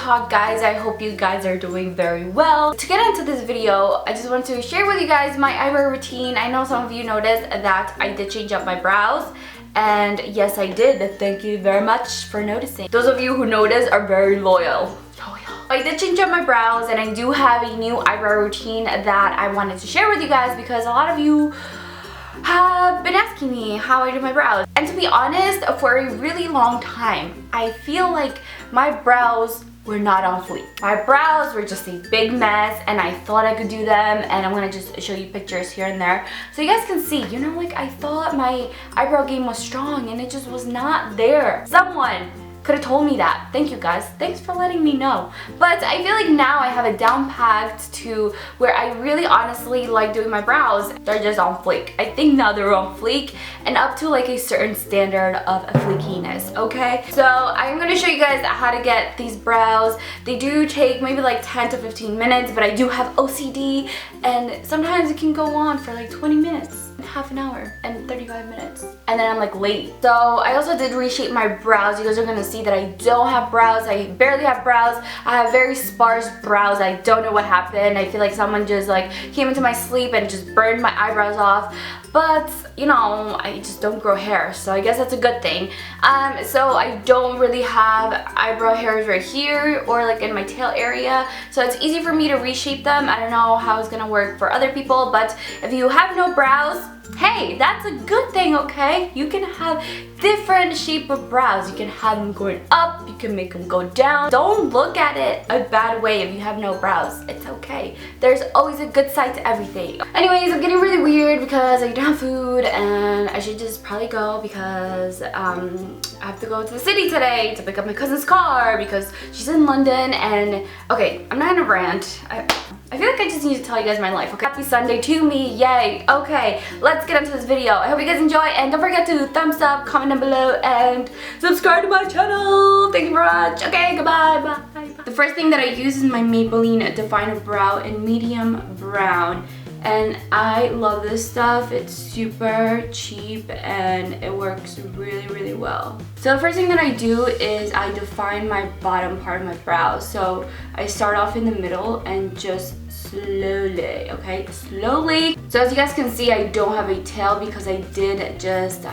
TikTok, guys. I hope you guys are doing very well. To get into this video, I just want to share with you guys my eyebrow routine. I know some of you noticed that I did change up my brows, and yes, I did. Thank you very much for noticing. Those of you who noticed are very loyal. I did change up my brows, and I do have a new eyebrow routine that I wanted to share with you guys because a lot of you have been asking me how I do my brows. And to be honest, for a really long time, I feel like my brows were not on fleek. My brows were just a big mess, and I thought I could do them, and I'm gonna just show you pictures here and there so you guys can see, you know, like I thought my eyebrow game was strong and it just was not there. Someone could have told me that. Thank you guys. Thanks for letting me know. But I feel like now I have it down packed to where I really honestly like doing my brows. They're just on fleek. I think now they're on fleek and up to like a certain standard of fleekiness, okay? So I'm gonna show you guys how to get these brows. They do take maybe like 10 to 15 minutes, but I do have OCD and sometimes it can go on for like 20 minutes. Half an hour and 35 minutes, and then I'm like late. So I also did reshape my brows. You guys are gonna see that I don't have brows. I barely have brows. I have very sparse brows. I don't know what happened. I feel like someone just like came into my sleep and just burned my eyebrows off. But you know, I just don't grow hair, so I guess that's a good thing. So I don't really have eyebrow hairs right here or like in my tail area, so it's easy for me to reshape them. I don't know how it's gonna work for other people, but if you have no brows, hey, that's a good thing, okay? You can have different shape of brows. You can have them going up, you can make them go down. Don't look at it a bad way if you have no brows. It's okay. There's always a good side to everything. Anyways, I'm getting really weird because I don't have food and I should just probably go because I have to go to the city today to pick up my cousin's car because she's in London. And okay, I'm not gonna rant. I feel like I just need to tell you guys my life, okay? Happy Sunday to me, yay. Okay, let's get into this video. I hope you guys enjoy, and don't forget to thumbs up, comment down below, and subscribe to my channel. Thank you very much. Okay, goodbye, bye. The first thing that I use is my Maybelline Definer Brow in medium brown. And I love this stuff. It's super cheap and it works really, really well. So the first thing that I do is I define my bottom part of my brow. So I start off in the middle and just slowly, okay, slowly. So as you guys can see, I don't have a tail because I did just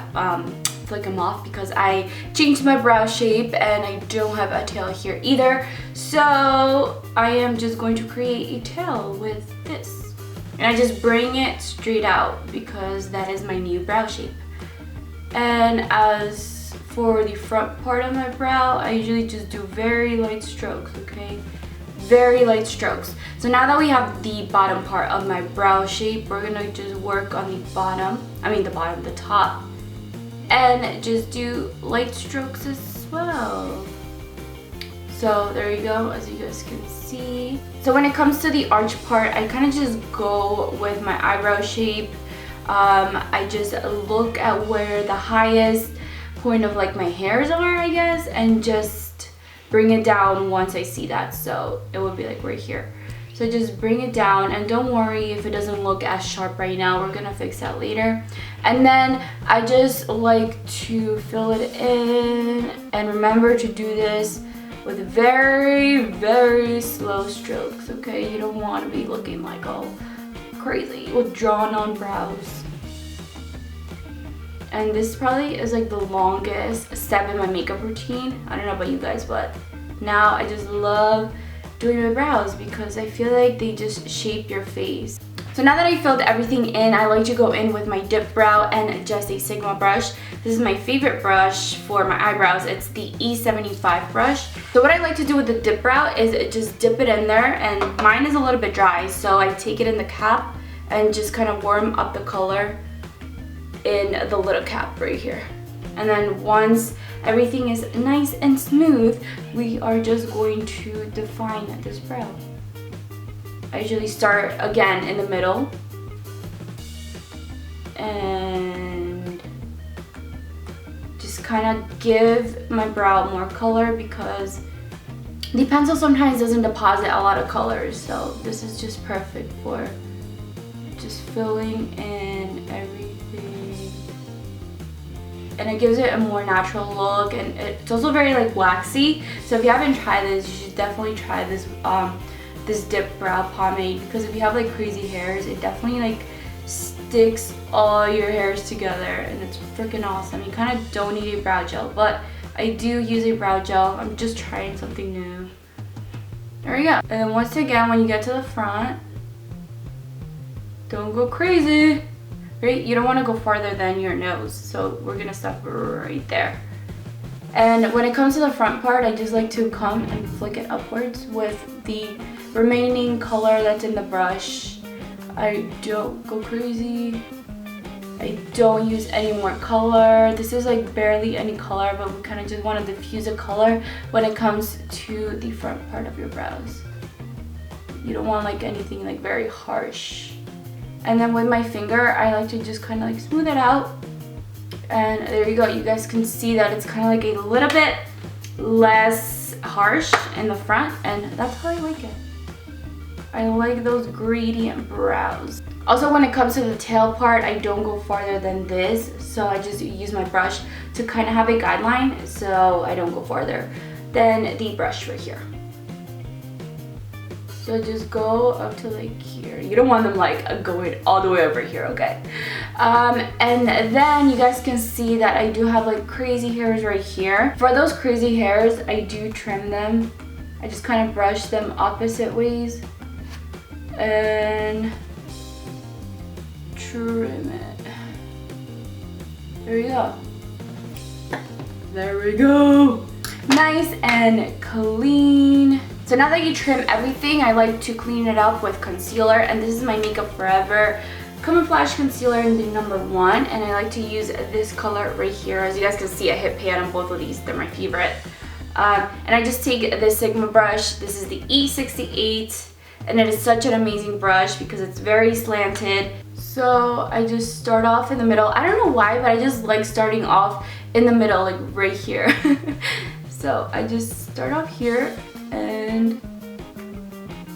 flick them off because I changed my brow shape and I don't have a tail here either. So I am just going to create a tail with this. And I just bring it straight out because that is my new brow shape. And as for the front part of my brow, I usually just do very light strokes, okay? Very light strokes. So now that we have the bottom part of my brow shape, we're gonna just work on the the top. And just do light strokes as well. So there you go, as you guys can see. So when it comes to the arch part, I kind of just go with my eyebrow shape. I just look at where the highest point of like my hairs are, I guess, and just bring it down once I see that. So it would be like right here. So just bring it down, and don't worry if it doesn't look as sharp right now. We're gonna fix that later. And then I just like to fill it in, and remember to do this with very, very slow strokes, okay? You don't want to be looking like all crazy with drawn on brows. And this probably is like the longest step in my makeup routine. I don't know about you guys, but now I just love doing my brows because I feel like they just shape your face. So now that I filled everything in, I like to go in with my dip brow and just a Sigma brush. This is my favorite brush for my eyebrows. It's the E75 brush. So what I like to do with the dip brow is just dip it in there, and mine is a little bit dry, so I take it in the cap and just kind of warm up the color in the little cap right here. And then once everything is nice and smooth, we are just going to define this brow. I usually start again in the middle and just kind of give my brow more color because the pencil sometimes doesn't deposit a lot of colors. So this is just perfect for just filling in everything. and it gives it a more natural look, and it's also very like waxy. So if you haven't tried this, you should definitely try this this dip brow pomade, because if you have like crazy hairs, it definitely like sticks all your hairs together, and it's freaking awesome. You kind of don't need a brow gel, but I do use a brow gel. I'm just trying something new. There we go. And then once again, when you get to the front, don't go crazy, right? You don't want to go farther than your nose, so we're gonna stop right there. And when it comes to the front part, I just like to come and flick it upwards with the remaining color that's in the brush. I don't go crazy. I don't use any more color. This is like barely any color, but we kind of just want to diffuse a color when it comes to the front part of your brows. You don't want like anything like very harsh. And then with my finger, I like to just kind of like smooth it out. And there you go. You guys can see that it's kind of like a little bit less harsh in the front, and that's how I like it. I like those gradient brows. Also, when it comes to the tail part, I don't go farther than this, so I just use my brush to kind of have a guideline, so I don't go farther than the brush right here. So just go up to like here. You don't want them like going all the way over here, okay? And then you guys can see that I do have like crazy hairs right here. For those crazy hairs, I do trim them. I just kind of brush them opposite ways and trim it. There we go. There we go. Nice and clean. So now that you trim everything, I like to clean it up with concealer, and this is my Makeup Forever Camouflage Concealer in the #1, and I like to use this color right here. As you guys can see, I hit pan on both of these. They're my favorite. And I just take this Sigma brush. This is the E68, and it is such an amazing brush because it's very slanted. So I just start off in the middle. I don't know why, but I just like starting off in the middle, like right here. So I just start off here and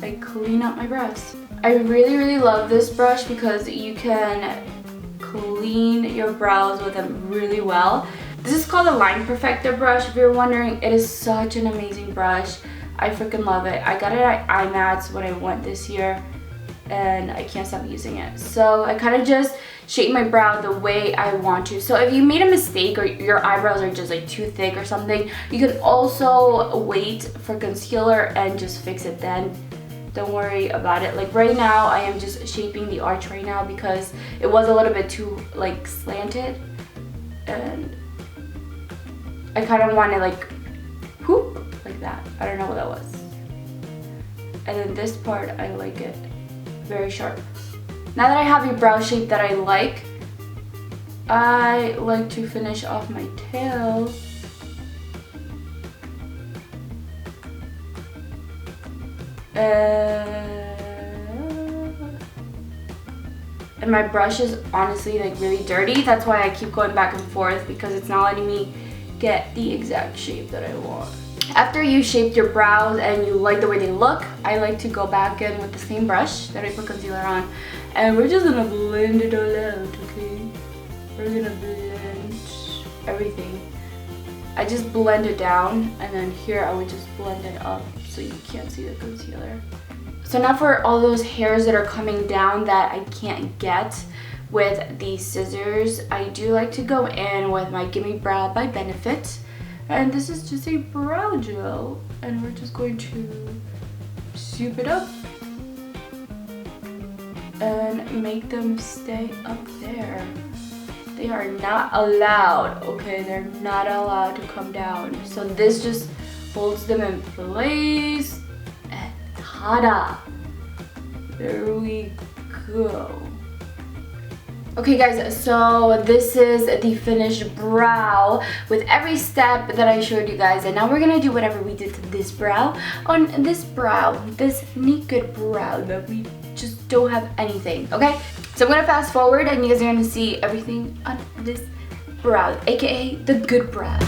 I clean up my brows. I really love this brush because you can clean your brows with them really well. This is called a Line Perfector brush, if you're wondering. It is such an amazing brush. I freaking love it. I got it at IMATS when I went this year, and I can't stop using it. So I kind of just shape my brow the way I want to. So if you made a mistake or your eyebrows are just like too thick or something, you can also wait for concealer and just fix it then. Don't worry about it. Like right now, I am just shaping the arch right now because it was a little bit too like slanted, and I kind of want to like whoop like that. I don't know what that was. And then this part, I like it very sharp. Now that I have a brow shape that I like to finish off my tail. And my brush is honestly like really dirty. That's why I keep going back and forth, because it's not letting me get the exact shape that I want. After you shaped your brows and you like the way they look, I like to go back in with the same brush that I put concealer on, and we're just gonna blend it all out, okay? We're gonna blend everything. I just blend it down, and then here I would just blend it up so you can't see the concealer. So now for all those hairs that are coming down that I can't get with these scissors, I do like to go in with my Gimme Brow by Benefit. And this is just a brow gel, and we're just going to soup it up and make them stay up there. They are not allowed, okay? They're not allowed to come down. So this just holds them in place, and ta-da! There we go. Okay guys, so this is the finished brow with every step that I showed you guys, and now we're gonna do whatever we did to this brow on this brow, this naked brow that we just don't have anything, okay? So I'm gonna fast forward and you guys are gonna see everything on this brow, aka the good brow.